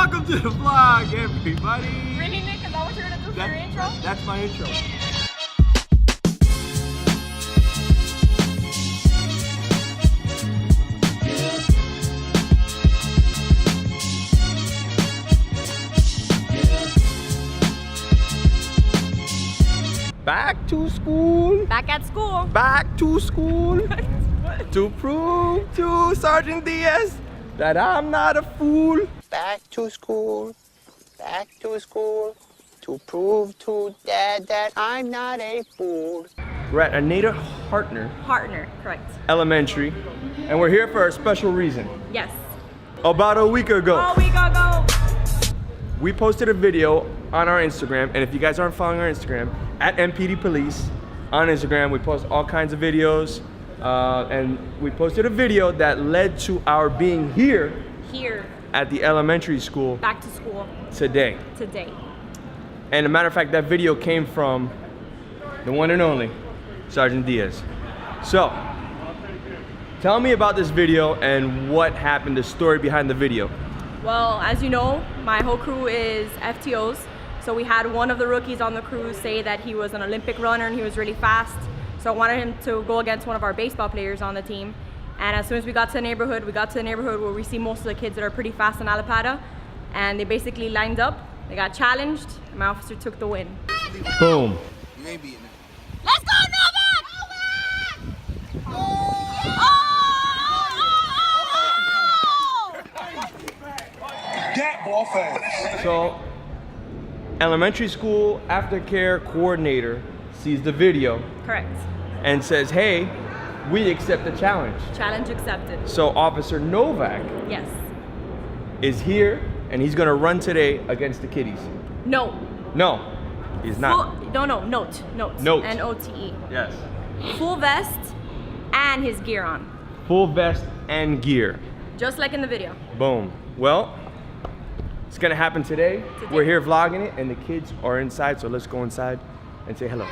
Welcome to the vlog, everybody. Really, Nick? Is that what you're gonna do for your intro? That's my intro. Back to school. Back at school. Back to school. To prove to Sergeant Diaz that I'm not a fool. Back to school, to prove to Dad that I'm not a fool. We're at Anita Hartner Partner, correct. Elementary, and we're here for a special reason. Yes. About a week ago, Oh, we gotta go. we posted a video on our Instagram, and if you guys aren't following our Instagram, at MPD Police on Instagram, we post all kinds of videos, and we posted a video that led to our being here Here. at the elementary school Back to school today. today. And a matter of fact, that video came from the one and only Sergeant Diaz. So, tell me about this video and what happened, the story behind the video. Well, as you know, my whole crew is FTOs. So we had one of the rookies on the crew say that he was an Olympic runner and he was really fast. So I wanted him to go against one of our baseball players on the team. And as soon as we got to the neighborhood, where we see most of the kids that are pretty fast in Allapattah. And they basically lined up, they got challenged, and my officer took the win. Boom. You ain't beating it. Let's go, Novak! That ball fast. So, elementary school aftercare coordinator sees the video Correct. and says, hey, we accept the challenge. Challenge accepted. So Officer Novak Yes. is here and he's gonna run today against the kiddies. No. No, he's not. No, note. Note. N-O-T-E. Yes. Full vest and his gear on. Full vest and gear. Just like in the video. Boom. Well, it's gonna happen today. We're here vlogging it and the kids are inside, so let's go inside and say hello.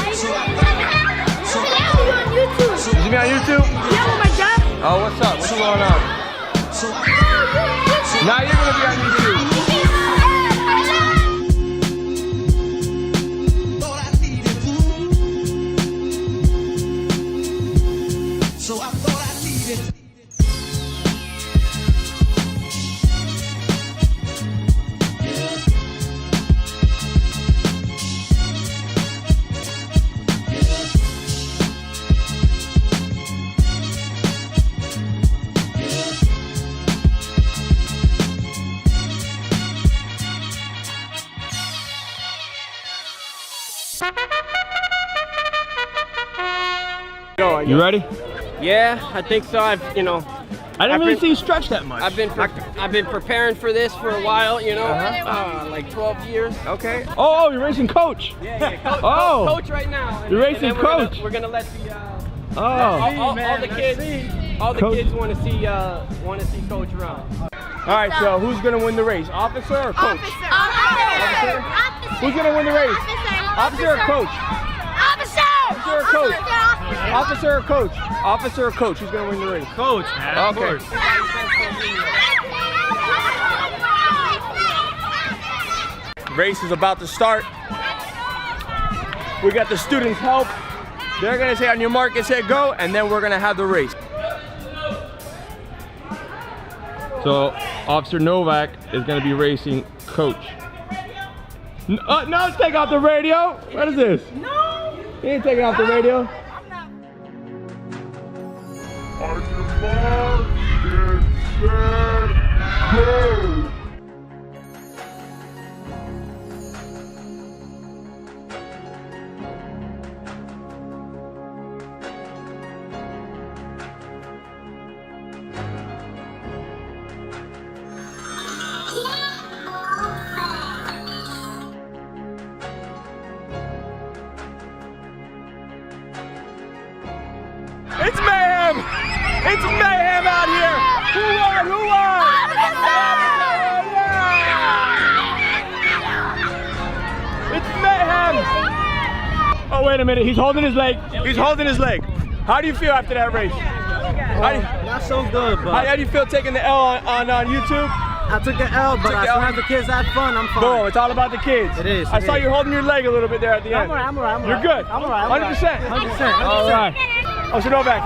You see me on YouTube? Yeah, with my dad. Oh, what's up? What's going on? Now you're gonna be on YouTube. So I thought I needed. You ready? Yeah, I think so. I didn't really see you stretch that much. I've been preparing for this for a while, like 12 years. Okay. Oh, you're racing coach. Yeah, Oh. coach right now. You're racing then coach. We're gonna let the Oh. all the kids, Coach. kids want to see coach run. All right. So who's gonna win the race, officer or coach? Officer. Who's gonna win the race? Officer or coach? Officer. Officer or coach? Officer or coach? Officer or coach? Who's gonna win the race? Coach, man. Of Okay. course. Race is about to start. We got the students' help. They're gonna say on your mark, get set, go, and then we're gonna have the race. So Officer Novak is gonna be racing coach. No, let's take off the radio. What is this? No. He ain't taking off the radio. On your mark, get set, go. It's mayhem! It's mayhem out here! Who won? Who won? Yeah! It's mayhem! Oh, wait a minute. He's holding his leg. He's holding his leg. How do you feel after that race? Not so good, but How do you feel taking the L on YouTube? I took the L, but Took the as L. long as the kids had fun, I'm fine. Boom, it's all about the kids. It is, I it saw is. you holding your leg a little bit there at the end. I'm alright. You're good. I'm alright. 100%. 100%. All right. Officer Novak.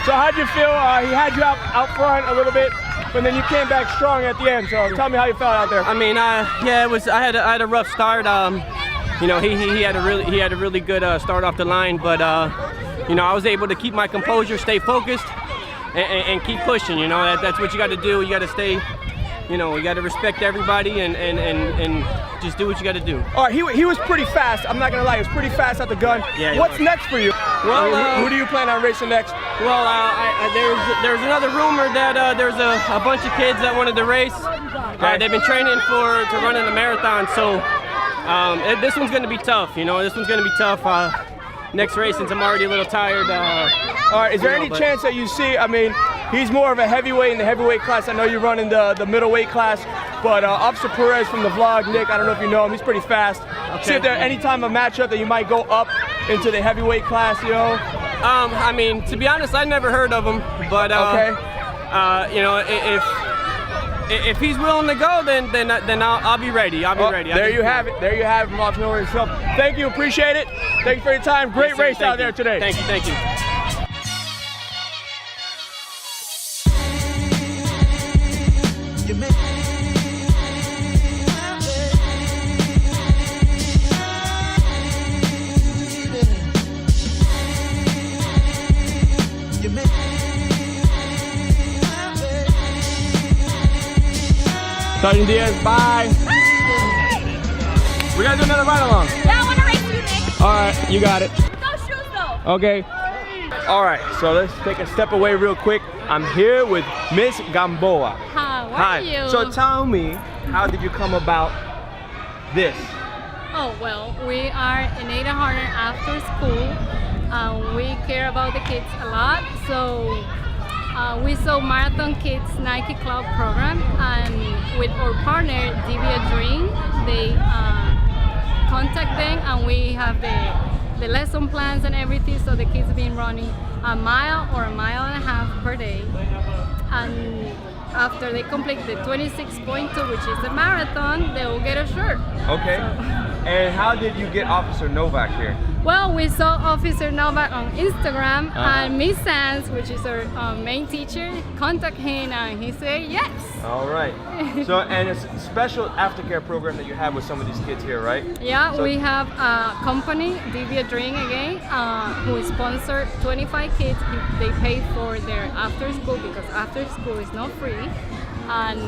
So how'd you feel? He had you out front a little bit, but then you came back strong at the end. So tell me how you felt out there. I mean, yeah, it was. I had a rough start. You know, he had a really good start off the line, but you know, I was able to keep my composure, stay focused, and keep pushing. You know, that's what you got to do. You got to stay. You know, you got to respect everybody and just do what you got to do. All right, he was pretty fast. I'm not gonna lie, he was pretty fast at the gun. Yeah, he What's was. next for you? Well, who do you plan on racing next? Well, there's another rumor that there's a bunch of kids that wanted to race. They've been training to run in a marathon, so this one's going to be tough. You know, this one's going to be tough. Next race, since I'm already a little tired. All right, is there any chance that you see? I mean, he's more of a heavyweight in the heavyweight class. I know you run in the middleweight class, but Officer Perez from the vlog, Nick, I don't know if you know him. He's pretty fast. See if there any time a matchup that you might go up into the heavyweight class, you know? I mean, to be honest, I never heard of him, but you know, if he's willing to go, then I'll be ready. I'll be ready. There you have it. There you have it from Officer Perez himself. Thank you, appreciate it. Thank you for your time. Great Yes, sir. race Thank out there you. today. Thank you. Thank you. Sergeant Diaz, bye. We gotta do another ride along. Yeah, I want to race you, Nick. All right, you got it. No shoes though. Okay. All right, so let's take a step away real quick. I'm here with Miss Gamboa. How Hi. are you? So tell me, how did you come about this? Oh, well, we are in Ada Harder after school. We care about the kids a lot. So we saw Marathon Kids Nike Club program, and with our partner, Divya Dream, they contact them, and we have the lesson plans and everything. So the kids have been running a mile or a mile and a half per day. And after they complete the 26.2, which is the marathon, they will get a shirt. Okay. And how did you get Officer Novak here? Well, we saw Officer Novak on Instagram, and Miss Sands, which is our main teacher, contact him, and he said yes. All right. So, and it's a special aftercare program that you have with some of these kids here, right? Yeah, So- we have a company, Divya Dream again, who sponsored 25 kids. They pay for their after school, because after school is not free, and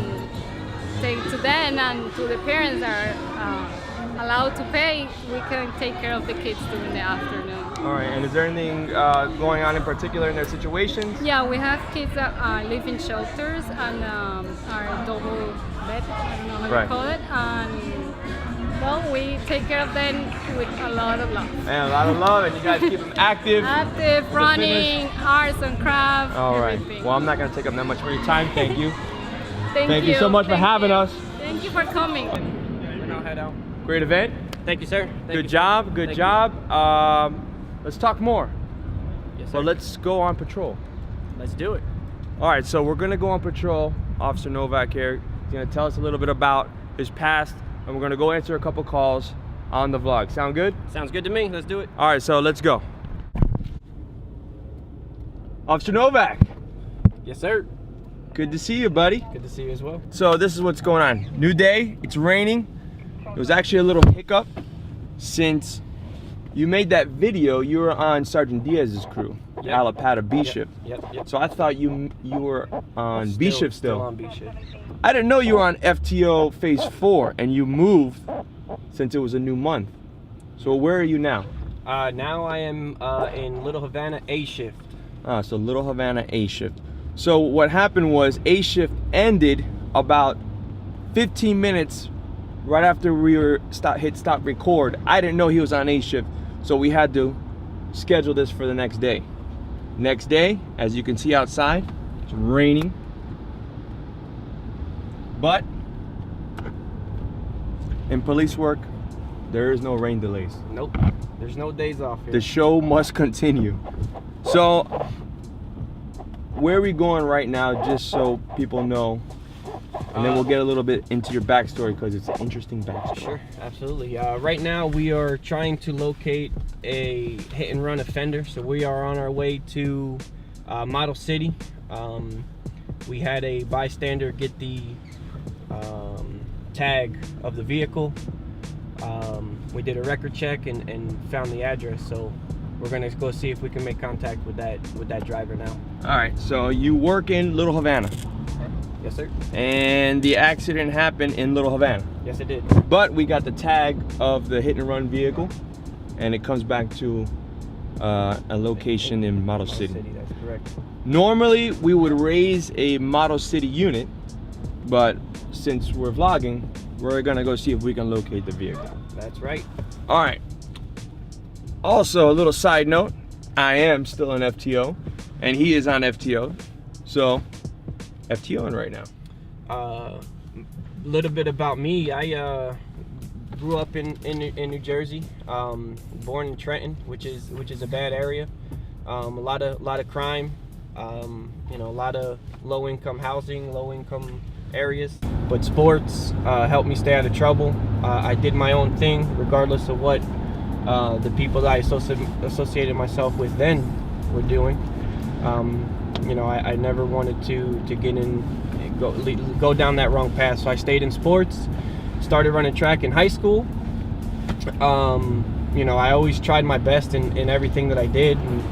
they, to them and to the parents that are allowed to pay, we can take care of the kids during the afternoon. All right. And is there anything going on in particular in their situations? Yeah, we have kids that live in shelters and are double bed, I don't know how Right. to call it, and well, we take care of them with a lot of love. And a lot of love, and you guys keep them active. Active, the running, arts and crafts, All right. everything. Well, I'm not going to take up that much of your time. Thank you. Thank you so much for Thank having you. us. Thank you for coming. We're now head out. Great event. Thank you, sir. Thank Good you. job. Good Thank job. Let's talk more. Yes, sir. But let's go on patrol. Let's do it. All right, so we're gonna go on patrol. Officer Novak here. He's gonna tell us a little bit about his past, and we're gonna go answer a couple calls on the vlog. Sound good? Sounds good to me. Let's do it. All right, so let's go. Officer Novak, Yes, sir. good to see you, buddy. Good to see you as well. So this is what's going on. New day, it's raining. It was actually a little hiccup since you made that video. You were on Sergeant Diaz's crew, Yep. Alapata B shift. Yep. So I thought you were on B shift still. on B shift. I didn't know you were on FTO phase 4 and you moved since it was a new month. So where are you now? Now I am in Little Havana A shift. So Little Havana A shift. So what happened was A shift ended about 15 minutes right after we were hit stop record. I didn't know he was on A shift, so we had to schedule this for the next day. Next day, as you can see outside, it's raining. But in police work, there is no rain delays. Nope. There's no days off here. The show must continue. So where are we going right now, just so people know, and then we'll get a little bit into your backstory because it's an interesting backstory. Sure, absolutely. Right now we are trying to locate a hit and run offender. So we are on our way to Model City. We had a bystander get the tag of the vehicle. We did a record check and found the address. So we're gonna go see if we can make contact with that driver now. All right, so you work in Little Havana. Yes, sir. And the accident happened in Little Havana. Yes, it did. But we got the tag of the hit and run vehicle, and it comes back to a location in Model City. That's correct. Normally, we would raise a Model City unit, but since we're vlogging, we're gonna go see if we can locate the vehicle. That's right. All right. Also, a little side note, I am still on FTO, and he is on FTO, so FTOing right now. A little bit about me. I grew up in New Jersey, born in Trenton, which is a bad area. A lot of crime, you know, a lot of low-income housing, low-income areas. But sports helped me stay out of trouble. I did my own thing, regardless of what the people that I associated myself with then were doing. You know, I never wanted to get in, go down that wrong path. So I stayed in sports, started running track in high school. You know, I always tried my best in everything that I did. And,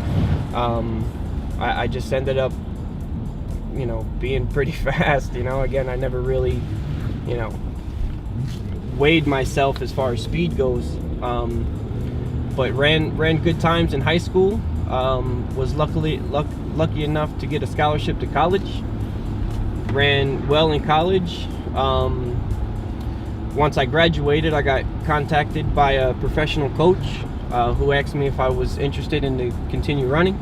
I just ended up, you know, being pretty fast. You know, again, I never really, you know, weighed myself as far as speed goes. But ran good times in high school. Was lucky enough to get a scholarship to college. Ran well in college. Once I graduated, I got contacted by a professional coach who asked me if I was interested in to continue running.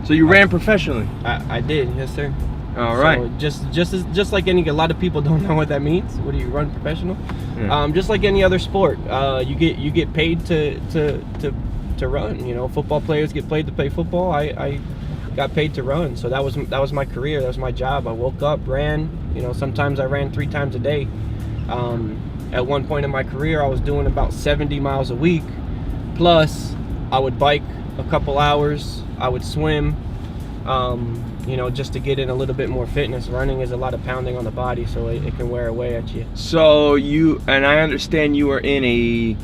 So you ran professionally? I did, yes, sir. All right. So just like a lot of people don't know what that means. What do you run professional? Yeah. Just like any other sport, you get paid to run. You know, football players get paid to play football. I got paid to run, so that was my career. That was my job. I woke up, ran. You know, sometimes I ran 3 times a day. At one point in my career, I was doing about 70 miles a week. Plus, I would bike a couple hours. I would swim. You know, just to get in a little bit more fitness. Running is a lot of pounding on the body, so it can wear away at you. So and I understand you were in a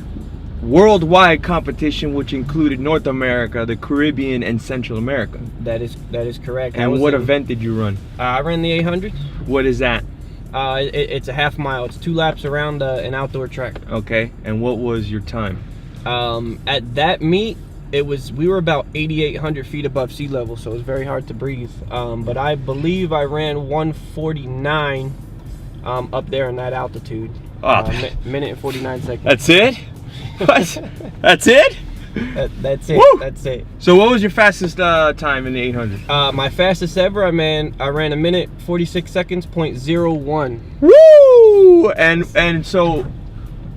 worldwide competition which included North America, the Caribbean, and Central America. That is correct. And what event did you run? I ran the 800. What is that? It's a half mile. It's 2 laps around an outdoor track. Okay, and what was your time? At that meet, we were about 8,800 feet above sea level, so it was very hard to breathe. But I believe I ran 1:49 up there in that altitude. Minute and 49 seconds. That's it? What? That's it? That's it. Woo! That's it. So what was your fastest time in the 800? My fastest ever, I ran a minute 46 seconds, .01. Woo! And so,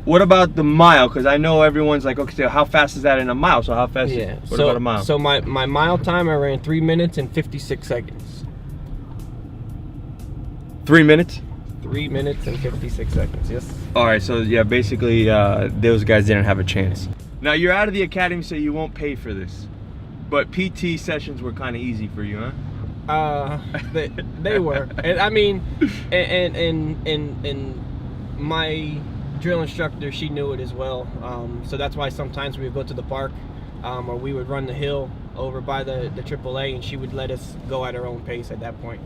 what about the mile? Because I know everyone's like, okay, so how fast is that in a mile? So how fast? Yeah. What about a mile? So my mile time, I ran 3 minutes and 56 seconds. 3 minutes? 3 minutes and 56 seconds. Yes. All right. So yeah, basically, those guys didn't have a chance. Now you're out of the academy, so you won't pay for this. But PT sessions were kind of easy for you, huh? They were. And I mean, and my drill instructor, she knew it as well. So that's why sometimes we would go to the park, or we would run the hill over by the AAA, and she would let us go at our own pace at that point.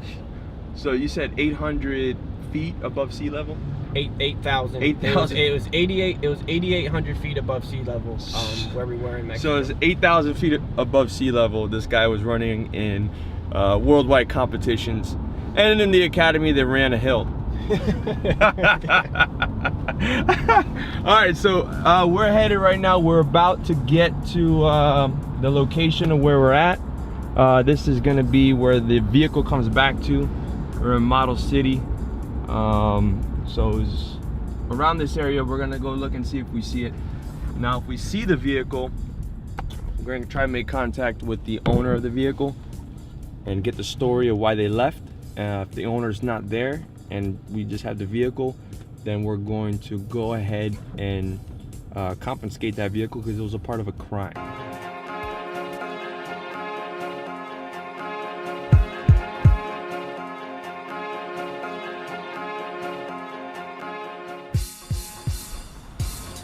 So you said 800 feet above sea level? 8,000. 8,000. It was 8,800 feet above sea level, where we were in Mexico. So it's 8,000 feet above sea level. This guy was running in worldwide competitions, and in the academy they ran a hill. All right, so we're headed right now. We're about to get to the location of where we're at. This is going to be where the vehicle comes back to. We're in Model City. So it's around this area. We're gonna go look and see if we see it. Now if we see the vehicle, we're gonna try to make contact with the owner of the vehicle and get the story of why they left. If the owner's not there and we just have the vehicle, then we're going to go ahead and confiscate that vehicle because it was a part of a crime.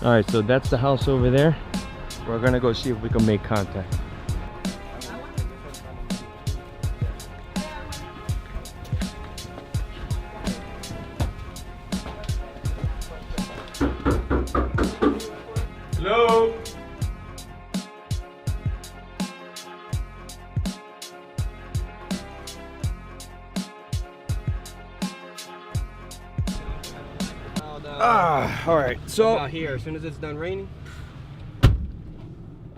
All right, so that's the house over there. We're gonna go see if we can make contact. Hello? All right, so About here, as soon as it's done raining.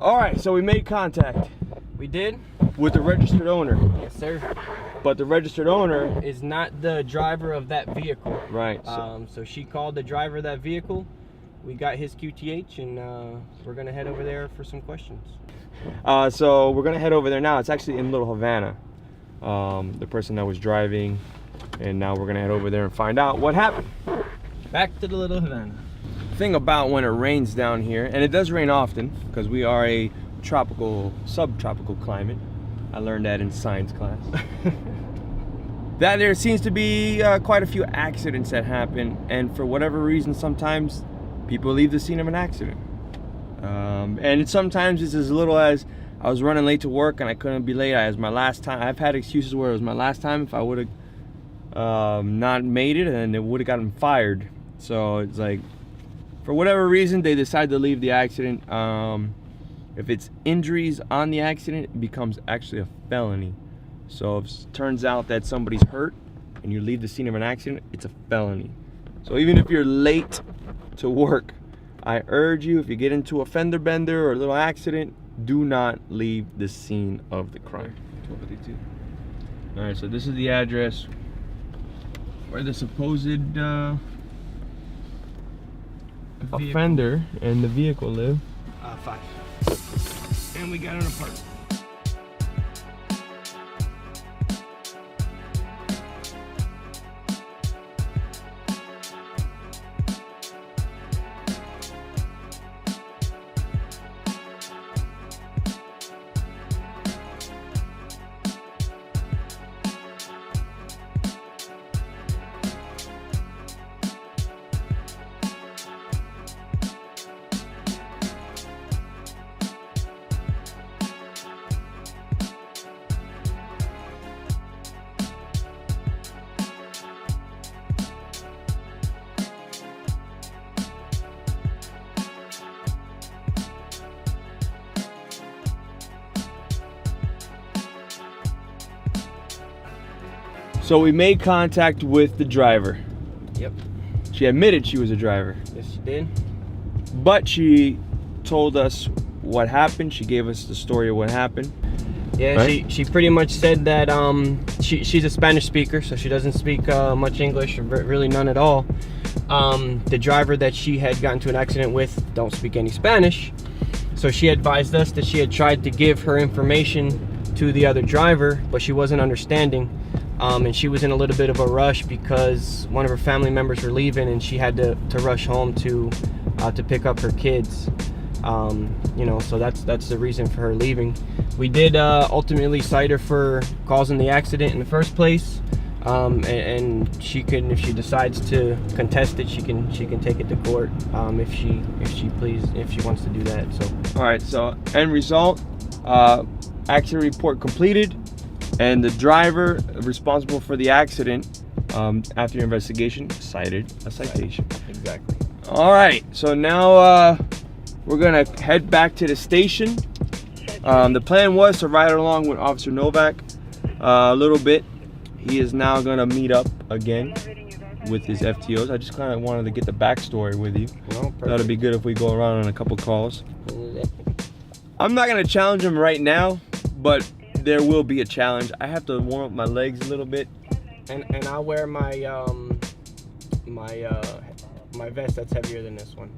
all right, so we made contact We did? with the registered owner, Yes, sir. but the registered owner, Is not the driver of that vehicle. right? So she called the driver of that vehicle. We got his QTH, and we're gonna head over there for some questions. So we're gonna head over there now. It's actually in Little Havana. The person that was driving, and now we're gonna head over there and find out what happened. Back to the Little Havana. Thing about when it rains down here, and it does rain often because we are a tropical, subtropical climate. I learned that in science class. That there seems to be quite a few accidents that happen, and for whatever reason, sometimes people leave the scene of an accident. And sometimes it's as little as I was running late to work and I couldn't be late. As my last time, I've had excuses where it was my last time. If I would have not made it, and it would have gotten fired. So it's like, for whatever reason, they decide to leave the accident. If it's injuries on the accident, it becomes actually a felony. So if it turns out that somebody's hurt and you leave the scene of an accident, it's a felony. So even if you're late to work, I urge you, if you get into a fender bender or a little accident, do not leave the scene of the crime. 1252. All right, so this is the address where the supposed offender and the vehicle live. 5. And we got an apartment. So we made contact with the driver. Yep. She admitted she was a driver, Yes, she did. but she told us what happened. She gave us the story of what happened. Yeah, Right. she pretty much said that she's a Spanish speaker, so she doesn't speak much English, or really none at all. The driver that she had gotten into an accident with don't speak any Spanish, so she advised us that she had tried to give her information to the other driver, but she wasn't understanding. And she was in a little bit of a rush because one of her family members were leaving, and she had to rush home to pick up her kids. You know, so that's the reason for her leaving. We did ultimately cite her for causing the accident in the first place, and she can, if she decides to contest it, she can take it to court if she wants to do that. So All right, so end result, accident report completed, and the driver responsible for the accident, after your investigation, cited a citation. exactly. All right, so now we're gonna head back to the station. The plan was to ride along with Officer Novak a little bit. He is now gonna meet up again with his FTOs. I just kind of wanted to get the backstory with you. Well, That'd be good if we go around on a couple calls. I'm not gonna challenge him right now, but there will be a challenge. I have to warm up my legs a little bit. And I'll wear my my vest that's heavier than this one.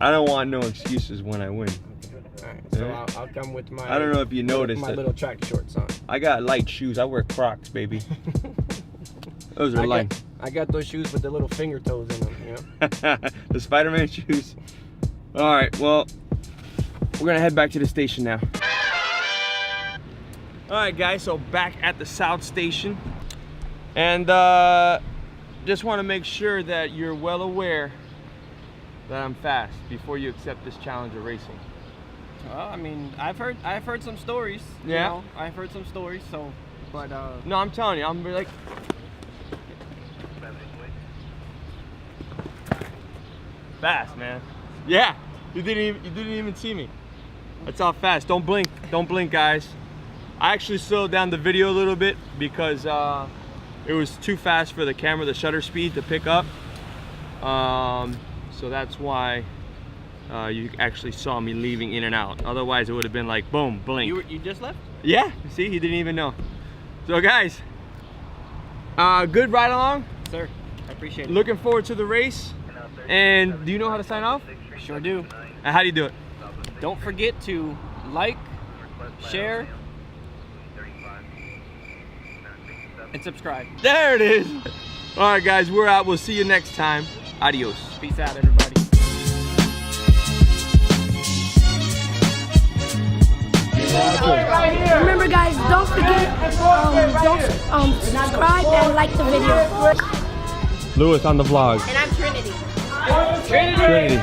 I don't want no excuses when I win. Alright, so I'll come with my. I don't know if you noticed my it. little track shorts on. I got light shoes. I wear Crocs, baby. Those are light. I got those shoes with the little finger toes in them, you know? The Spider-Man shoes. All right, well, we're gonna head back to the station now. All right, guys, so back at the South Station. And just wanna make sure that you're well aware that I'm fast before you accept this challenge of racing. Well, I mean, I've heard some stories. Yeah? You know? I've heard some stories, so, but, No, I'm telling you, I'm like, fast, man. Yeah, you didn't even see me. That's how fast. Don't blink, guys. I actually slowed down the video a little bit because it was too fast for the camera, the shutter speed to pick up. So that's why you actually saw me leaving in and out. Otherwise, it would have been like boom, blink. you just left? Yeah, see, he didn't even know. So guys, good ride along. Sir, I appreciate it. Looking forward to the race. And do you know how to sign off? Sure do. And how do you do it? Don't forget to like, share, and subscribe. There it is. All right, guys, we're out. We'll see you next time. Adios. Peace out, everybody. Remember, guys, don't forget, subscribe and like the video. Lewis on the vlog. And I'm Trinity. Trinity.